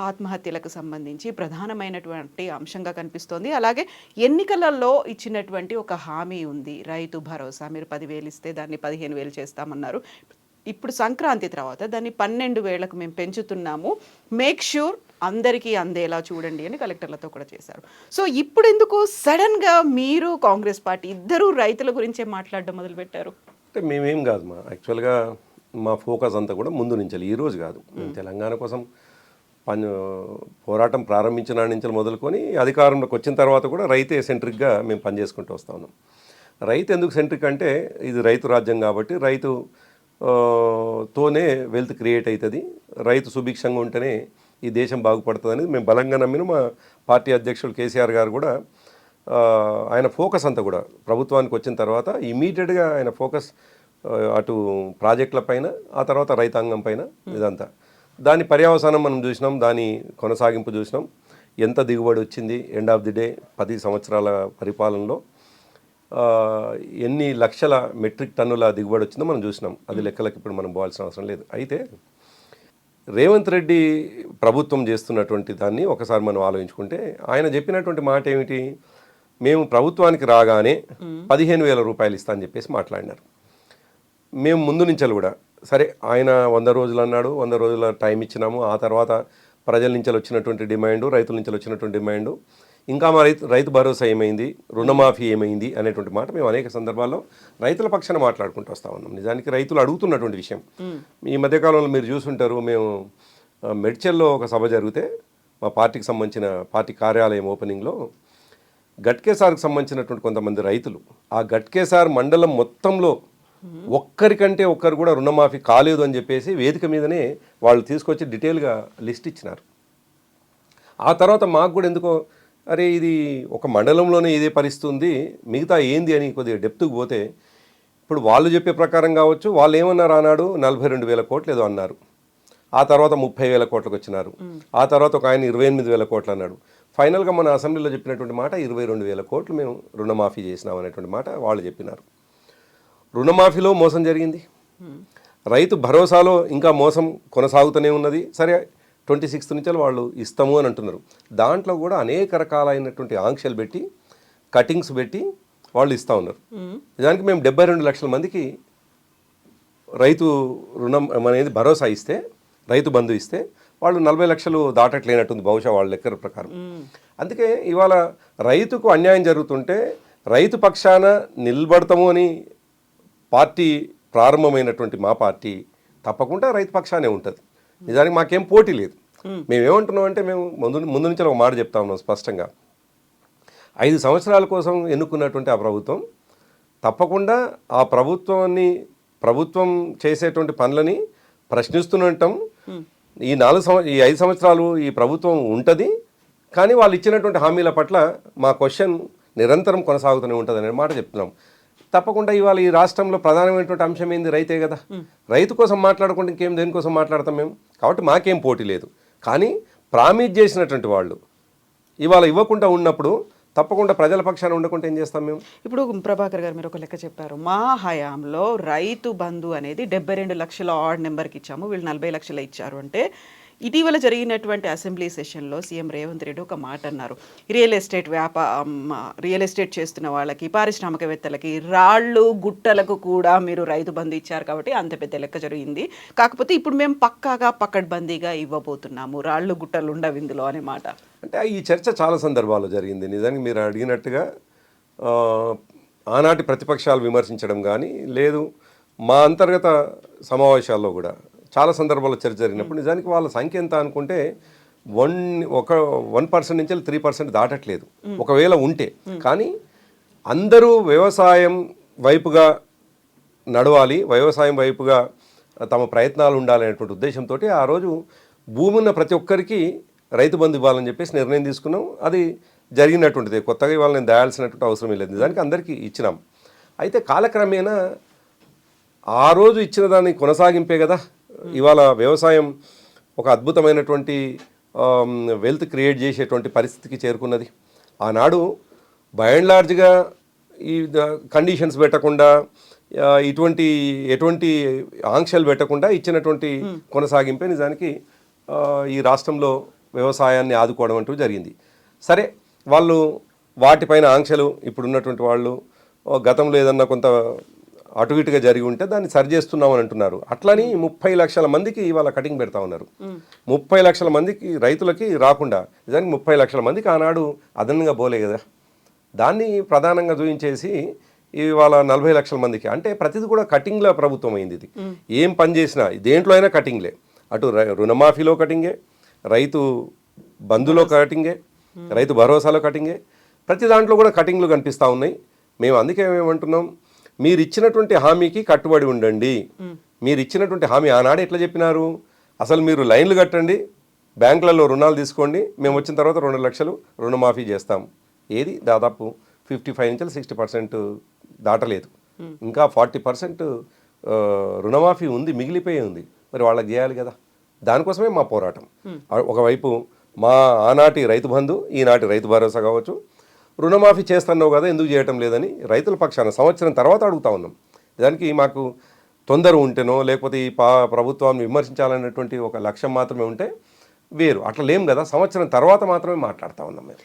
ఆత్మహత్యలకు సంబంధించి ప్రధానమైనటువంటి అంశంగా కనిపిస్తోంది. అలాగే ఎన్నికలలో ఇచ్చినటువంటి ఒక హామీ ఉంది. రైతు భరోసా మీరు 10,000 ఇస్తే దాన్ని 15,000 చేస్తామన్నారు. ఇప్పుడు సంక్రాంతి తర్వాత దాన్ని 12,000కు మేము పెంచుతున్నాము. మేక్ ష్యూర్ అందరికీ అందేలా చూడండి అని కలెక్టర్లతో కూడా చేశారు. సో ఇప్పుడెందుకు సడన్‌గా మీరు కాంగ్రెస్ పార్టీ ఇద్దరూ రైతుల గురించే మాట్లాడడం మొదలుపెట్టారు? అంటే మేమేం కాదు యాక్చువల్గా మా ఫోకస్ అంతా కూడా ముందు నుంచి ఈరోజు కాదు. తెలంగాణ కోసం పోరాటం ప్రారంభించిన నుంచి మొదలుకొని అధికారంలోకి వచ్చిన తర్వాత కూడా రైతే సెంట్రిక్గా మేము పనిచేసుకుంటూ వస్తూ ఉన్నాం. రైతు ఎందుకు సెంట్రిక్ అంటే ఇది రైతు రాజ్యం కాబట్టి రైతు తోనే వెల్త్ క్రియేట్ అవుతుంది, రైతు సుభిక్షంగా ఉంటేనే ఈ దేశం బాగుపడుతుంది అనేది మేము బలంగా నమ్మిన మా పార్టీ అధ్యక్షులు కేసీఆర్ గారు కూడా ఆయన ఫోకస్ అంతా కూడా ప్రభుత్వానికి వచ్చిన తర్వాత ఇమీడియట్గా ఆయన ఫోకస్ అటు ప్రాజెక్టుల పైన ఆ తర్వాత రైతాంగం పైన ఇదంతా దాని పర్యవసానం మనం చూసినాం, దాని కొనసాగింపు చూసినాం. ఎంత దిగుబడి వచ్చింది ఎండ్ ఆఫ్ ది డే 10 సంవత్సరాల పరిపాలనలో ఎన్ని లక్షల మెట్రిక్ టన్నుల దిగుబడి వచ్చిందో మనం చూసినాం. అది లెక్కలకు ఇప్పుడు మనం పోవాల్సిన అవసరం లేదు. అయితే రేవంత్ రెడ్డి ప్రభుత్వం చేస్తున్నటువంటి దాన్ని ఒకసారి మనం ఆలోచించుకుంటే ఆయన చెప్పినటువంటి మాట ఏమిటి, మేము ప్రభుత్వానికి రాగానే 15,000 రూపాయలు ఇస్తా అని చెప్పేసి మాట్లాడినారు. మేము ముందు నుంచి కూడా సరే ఆయన 100 రోజులు అన్నాడు, 100 రోజుల టైం ఇచ్చినాము. ఆ తర్వాత ప్రజల నుంచి వచ్చినటువంటి డిమాండు, రైతుల నుంచి వచ్చినటువంటి డిమాండు, ఇంకా మా రైతు భరోసా ఏమైంది, రుణమాఫీ ఏమైంది అనేటువంటి మాట మేము అనేక సందర్భాల్లో రైతుల పక్షాన మాట్లాడుకుంటూ వస్తూ ఉన్నాం. నిజానికి రైతులు అడుగుతున్నటువంటి విషయం. ఈ మధ్యకాలంలో మీరు చూసుంటారు, మేము మెడ్చల్లో ఒక సభ జరిగితే మా పార్టీకి సంబంధించిన పార్టీ కార్యాలయం ఓపెనింగ్లో గట్కేసార్కి సంబంధించినటువంటి కొంతమంది రైతులు ఆ గట్కేసార్ మండలం మొత్తంలో ఒక్కరికంటే ఒక్కరు కూడా రుణమాఫీ కాలేదు అని చెప్పేసి వేదిక మీదనే వాళ్ళు తీసుకొచ్చి డీటెయిల్గా లిస్ట్ ఇచ్చినారు. ఆ తర్వాత మాకు కూడా ఎందుకో అరే ఇది ఒక మండలంలోనే ఇదే పరిస్థితి ఉంది, మిగతా ఏంది అని కొద్దిగా డెప్త్కి పోతే ఇప్పుడు వాళ్ళు చెప్పే ప్రకారం కావచ్చు, వాళ్ళు ఏమన్నారు ఆనాడు 42,000 కోట్లు ఏదో అన్నారు, ఆ తర్వాత 30,000 కోట్లకు వచ్చినారు, ఆ తర్వాత ఒక ఆయన 28,000 కోట్లు అన్నాడు. ఫైనల్గా మన అసెంబ్లీలో చెప్పినటువంటి మాట 22,000 కోట్లు మేము రుణమాఫీ చేసినాం అనేటువంటి మాట వాళ్ళు చెప్పినారు. రుణమాఫీలో మోసం జరిగింది, రైతు భరోసాలో ఇంకా మోసం కొనసాగుతూనే ఉన్నది. సరే 26th నుంచి వాళ్ళు ఇస్తాము అని అంటున్నారు. దాంట్లో కూడా అనేక రకాలైనటువంటి ఆంక్షలు పెట్టి కటింగ్స్ పెట్టి వాళ్ళు ఇస్తూ ఉన్నారు. దానికి మేము 72 లక్షల మందికి రైతు రుణం అనేది భరోసా ఇస్తే, రైతు బంధు ఇస్తే వాళ్ళు 40 లక్షలు దాటట్లేనట్టుంది బహుశా వాళ్ళ లెక్కల ప్రకారం. అందుకే ఇవాళ రైతుకు అన్యాయం జరుగుతుంటే రైతు పక్షాన నిలబడతాము అని పార్టీ ప్రారంభమైనటువంటి మా పార్టీ తప్పకుండా రైతు పక్షానే ఉంటుంది. నిజానికి మాకేం పోటీ లేదు. మేమేమంటున్నాం అంటే మేము ముందు నుంచి ఒక మాట చెప్తా ఉన్నాం స్పష్టంగా, 5 సంవత్సరాల కోసం ఎన్నుకున్నటువంటి ఆ ప్రభుత్వం తప్పకుండా ఆ ప్రభుత్వం చేసేటువంటి పనులని ప్రశ్నిస్తుంటాం. ఈ 5 సంవత్సరాలు ఈ ప్రభుత్వం ఉంటుంది, కానీ వాళ్ళు ఇచ్చినటువంటి హామీల పట్ల మా క్వశ్చన్ నిరంతరం కొనసాగుతూనే ఉంటుంది అనే మాట చెప్తున్నాం. తప్పకుండా ఇవాళ ఈ రాష్ట్రంలో ప్రధానమైనటువంటి అంశం ఏంది, రైతే కదా. రైతు కోసం మాట్లాడకుండా ఇంకేం దేనికోసం మాట్లాడతాం మేము. కాబట్టి మాకేం పోటీ లేదు. కానీ ప్రామిస్ చేసినటువంటి వాళ్ళు ఇవాళ ఇవ్వకుండా ఉన్నప్పుడు తప్పకుండా ప్రజల పక్షాన ఉండకుండా ఏం చేస్తాం మేము. ఇప్పుడు ప్రభాకర్ గారు మీరు ఒక లెక్క చెప్పారు, మా హయాంలో రైతు బంధు అనేది 72 లక్షల ఆడ్ నెంబర్కి ఇచ్చాము, వీళ్ళు 40 లక్షలు ఇచ్చారు అంటే ఇటీవల జరిగినటువంటి అసెంబ్లీ సెషన్లో సీఎం రేవంత్ రెడ్డి ఒక మాట అన్నారు, రియల్ ఎస్టేట్ చేస్తున్న వాళ్ళకి, పారిశ్రామికవేత్తలకి, రాళ్ళు గుట్టలకు కూడా మీరు రైతు బంధు ఇచ్చారు కాబట్టి అంత పెద్ద లెక్క జరిగింది, కాకపోతే ఇప్పుడు మేము పక్కాగా పకడ్బందీగా ఇవ్వబోతున్నాము, రాళ్ళు గుట్టలు ఉండవు ఇందులో అనే మాట. అంటే ఈ చర్చ చాలా సందర్భాల్లో జరిగింది. నిజానికి మీరు అడిగినట్టుగా ఆనాటి ప్రతిపక్షాలు విమర్శించడం కానీ లేదు, మా అంతర్గత సమావేశాల్లో కూడా చాలా సందర్భాల్లో చర్చ జరిగినప్పుడు నిజానికి వాళ్ళ సంఖ్య ఎంత అనుకుంటే 1% నుంచి 3% దాటట్లేదు ఒకవేళ ఉంటే. కానీ అందరూ వ్యవసాయం వైపుగా నడవాలి, వ్యవసాయం వైపుగా తమ ప్రయత్నాలు ఉండాలనేటువంటి ఉద్దేశంతో ఆ రోజు భూమి ఉన్న ప్రతి ఒక్కరికి రైతు బంధు ఇవ్వాలని చెప్పేసి నిర్ణయం తీసుకున్నాం. అది జరిగినటువంటిది, కొత్తగా ఇవాళ నేను దాయాల్సినటువంటి అవసరం లేదు. నిజానికి అందరికీ ఇచ్చినాం. అయితే కాలక్రమేణా ఆ రోజు ఇచ్చిన దాన్ని కొనసాగింపే కదా ఇవాళ వ్యవసాయం ఒక అద్భుతమైనటువంటి వెల్త్ క్రియేట్ చేసేటువంటి పరిస్థితికి చేరుకున్నది. ఆనాడు బై అండ్ లార్జ్గా ఈ కండిషన్స్ పెట్టకుండా ఎటువంటి ఆంక్షలు పెట్టకుండా ఇచ్చినటువంటి కొనసాగింపే నిజానికి ఈ రాష్ట్రంలో వ్యవసాయాన్ని ఆదుకోవడం అంటూ జరిగింది. సరే, వాళ్ళు వాటిపైన ఆంక్షలు ఇప్పుడు ఉన్నటువంటి వాళ్ళు గతంలో ఏదన్నా కొంత అటు ఇటుగా జరిగి ఉంటే దాన్ని సరిచేస్తున్నామని అంటున్నారు. అట్లని 30 లక్షల మందికి ఇవాళ కటింగ్ పెడతా ఉన్నారు. 30 లక్షల మందికి రైతులకి రాకుండా నిజానికి 30 లక్షల మందికి ఆనాడు అదనంగా పోలే కదా, దాన్ని ప్రధానంగా చూపించేసి ఇవాళ 40 లక్షల మందికి, అంటే ప్రతిది కూడా కటింగ్ల ప్రభుత్వం అయింది. ఇది ఏం పని చేసినా దేంట్లో అయినా కటింగ్లే, అటు రుణమాఫీలో కటింగే, రైతు బంధులో కటింగే, రైతు భరోసాలో కటింగే, ప్రతి దాంట్లో కూడా కటింగ్లు కనిపిస్తూ ఉన్నాయి. మేము అందుకే ఏమంటున్నాం, మీరు ఇచ్చినటువంటి హామీకి కట్టుబడి ఉండండి. మీరు ఇచ్చినటువంటి హామీ ఆనాడు ఎట్లా చెప్పినారు, అసలు మీరు లైన్లు కట్టండి, బ్యాంకులలో రుణాలు తీసుకోండి, మేము వచ్చిన తర్వాత 2 లక్షలు రుణమాఫీ చేస్తాం. ఏది దాదాపు 55 నుంచి 60% దాటలేదు, ఇంకా 40% రుణమాఫీ ఉంది, మిగిలిపోయి ఉంది. మరి వాళ్ళకి చేయాలి కదా, దానికోసమే మా పోరాటం. ఒకవైపు మా ఆనాటి రైతు బంధు, ఈనాటి రైతు భరోసా కావచ్చు, రుణమాఫీ చేస్తున్నావు కదా ఎందుకు చేయటం లేదని రైతుల పక్షాన సంవత్సరం తర్వాత అడుగుతా ఉన్నాం. దానికి మాకు తొందర ఉంటేనో లేకపోతే ఈ ప్రభుత్వాన్ని విమర్శించాలనేటువంటి ఒక లక్ష్యం మాత్రమే ఉంటే వేరు, అట్లా లేం కదా, సంవత్సరం తర్వాత మాత్రమే మాట్లాడుతూ ఉన్నాం మేము.